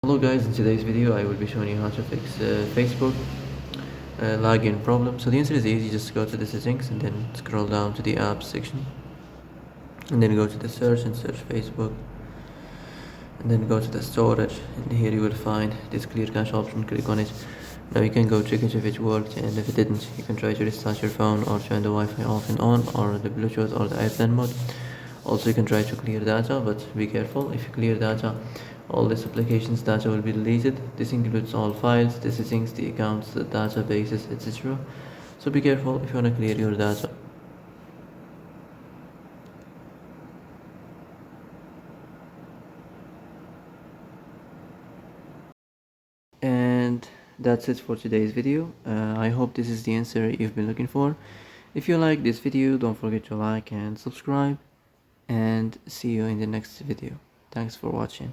Hello guys, in today's video I will be showing you how to fix Facebook login problem. So the answer is easy, just go to the settings and then scroll down to the apps section and then go to the search and search Facebook and then go to the storage, and here you will find this clear cache option. Click on it. Now you can go check it if it worked, and if it didn't you can try to restart your phone or turn the Wi-Fi off and on, or the Bluetooth or the airplane mode. Also you can try to clear data, but be careful. If you clear data, all this application's data will be deleted. This includes all files, the settings, the accounts, the databases, etc. So be careful if you want to clear your data. And that's it for today's video. I hope this is the answer you've been looking for. If you like this video, don't forget to like and subscribe, and see you in the next video. Thanks for watching.